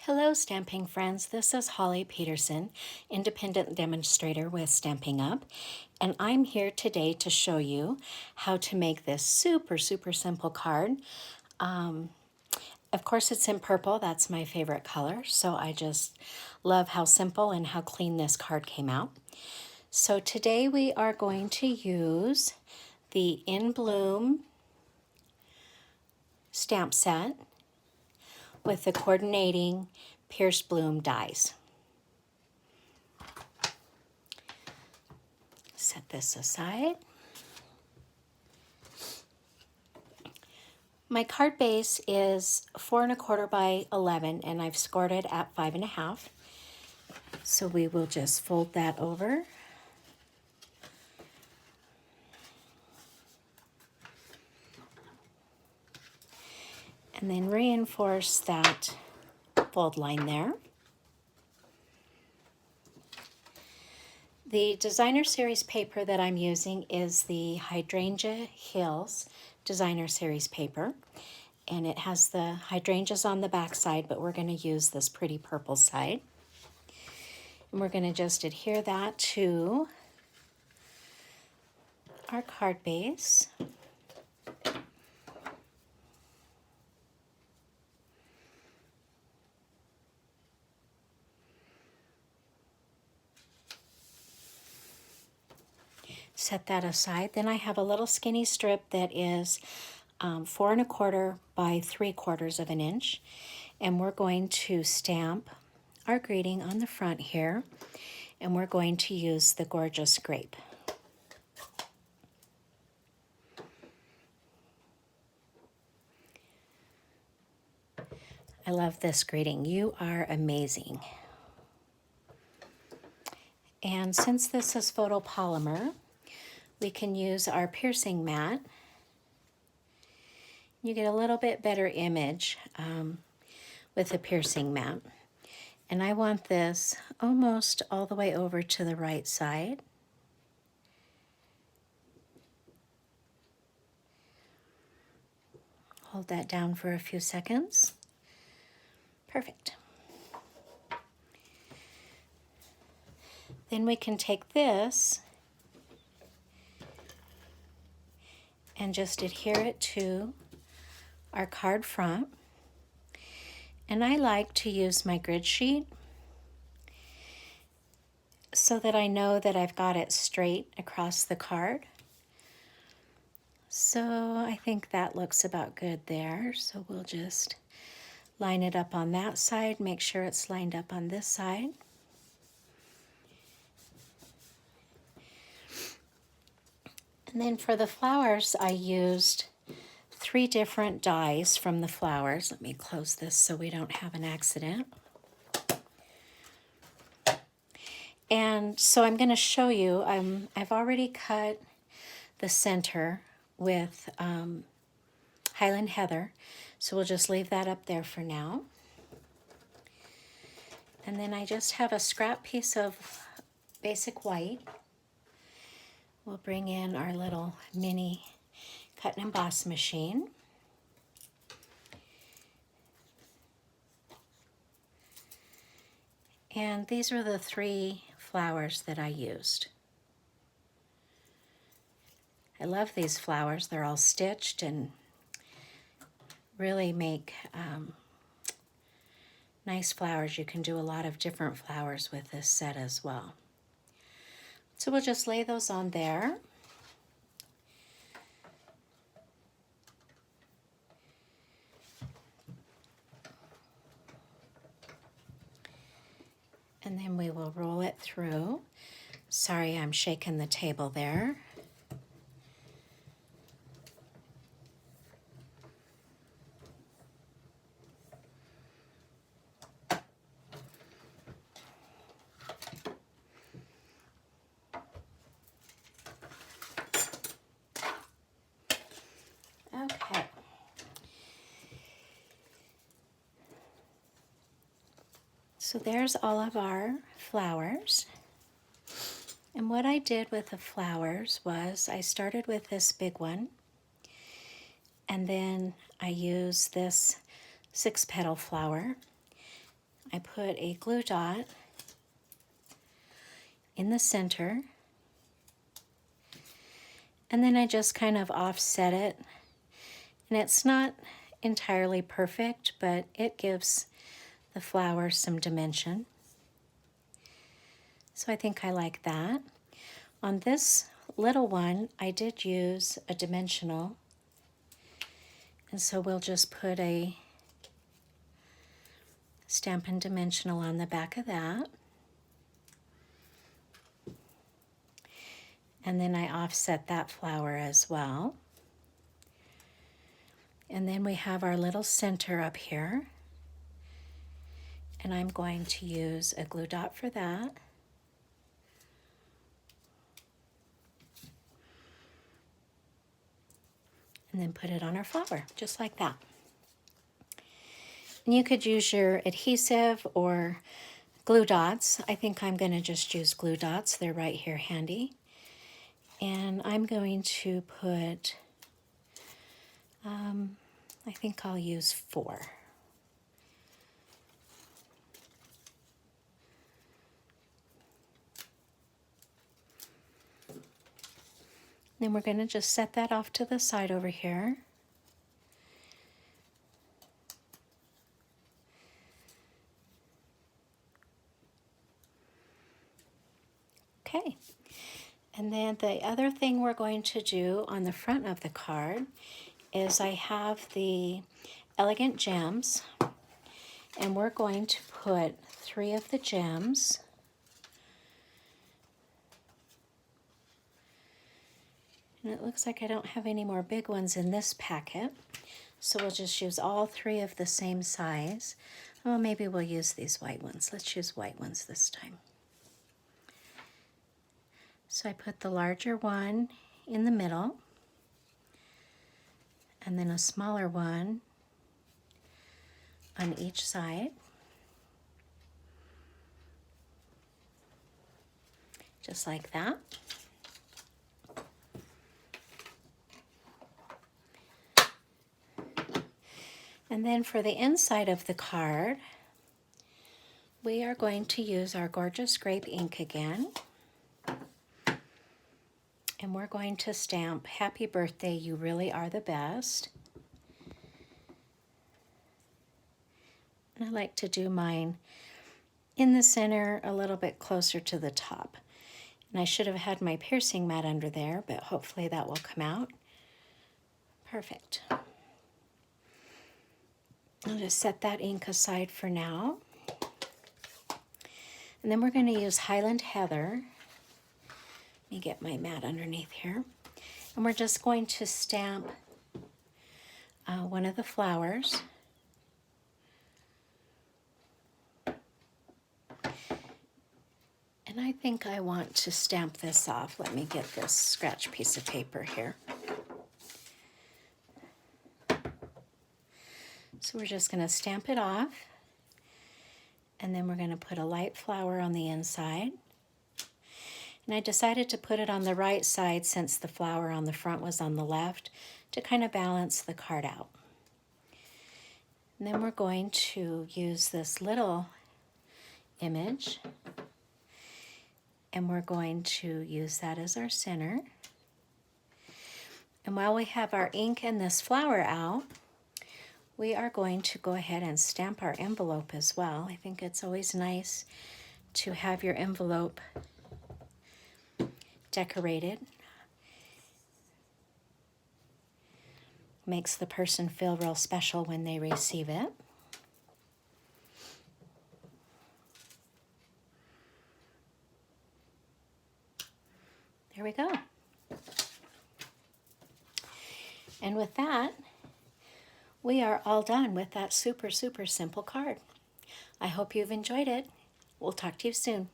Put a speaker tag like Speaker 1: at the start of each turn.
Speaker 1: Hello, stamping friends. This is Holly Peterson, independent demonstrator with Stampin' Up, and I'm here today to show you how to make this super simple card. Of course, it's in purple. That's my favorite color, so I just love how simple and how clean this card came out. So today we are going to use the In Bloom stamp set with the coordinating pierced bloom dies. Set this aside. My card base is 4 1/4 by 11, and I've scored it at 5 1/2. So we will just fold that over. And then reinforce that fold line there. The Designer Series paper that I'm using is the Hydrangea Hills Designer Series paper. And it has the hydrangeas on the back side, but we're going to use this pretty purple side. And we're going to just adhere that to our card base. Set that aside. Then I have a little skinny strip that is 4 1/4 by 3/4 of an inch. And we're going to stamp our greeting on the front here. And we're going to use the Gorgeous Grape. I love this greeting. You are amazing. And since this is photopolymer, we can use our piercing mat. You get a little bit better image with the piercing mat. And I want this almost all the way over to the right side. Hold that down for a few seconds. Perfect. Then we can take this and just adhere it to our card front. And I like to use my grid sheet so that I know that I've got it straight across the card. So I think that looks about good there. So we'll just line it up on that side, make sure it's lined up on this side. And then for the flowers, I used 3 different dies from the flowers. Let me close this so we don't have an accident. And so I'm going to show you, I've already cut the center with Highland Heather, so we'll just leave that up there for now. And then I just have a scrap piece of basic white. We'll bring in our little mini cut and emboss machine. And these are the 3 flowers that I used. I love these flowers. They're all stitched and really make nice flowers. You can do a lot of different flowers with this set as well. So we'll just lay those on there. And then we will roll it through. Sorry, I'm shaking the table there. Okay. So there's all of our flowers. And what I did with the flowers was I started with this big one, and then I used this 6-petal flower I put a glue dot in the center, and then I just kind of offset it. And it's not entirely perfect, but it gives the flower some dimension. So I think I like that. On this little one, I did use a dimensional, and so we'll just put a Stampin' dimensional on the back of that. And then I offset that flower as well. And then we have our little center up here. And I'm going to use a glue dot for that. And then put it on our flower, just like that. And you could use your adhesive or glue dots. I think I'm going to just use glue dots. They're right here handy. And I'm going to put, I think I'll use 4. Then we're going to just set that off to the side over here. Okay. And then the other thing we're going to do on the front of the card is I have the Elegant Gems, and we're going to put 3 of the gems. And it looks like I don't have any more big ones in this packet, so we'll just use all 3 of the same size. Well, maybe we'll use these white ones. Let's use white ones this time. So I put the larger one in the middle, and then a smaller one on each side. Just like that. And then for the inside of the card, we are going to use our gorgeous grape ink again. And we're going to stamp Happy Birthday, You Really Are the Best. And I like to do mine in the center, a little bit closer to the top. And I should have had my piercing mat under there, but hopefully that will come out. Perfect. I'll just set that ink aside for now. And then we're going to use Highland Heather. Let me get my mat underneath here. And we're just going to stamp one of the flowers. And I think I want to stamp this off. Let me get this scratch piece of paper here. So we're just going to stamp it off, and then we're going to put a light flower on the inside. And I decided to put it on the right side since the flower on the front was on the left to kind of balance the card out. And then we're going to use this little image, and we're going to use that as our center. And while we have our ink and this flower out, we are going to go ahead and stamp our envelope as well. I think it's always nice to have your envelope decorated. Makes the person feel real special when they receive it. There we go. And with that, we are all done with that super, super simple card. I hope you've enjoyed it. We'll talk to you soon.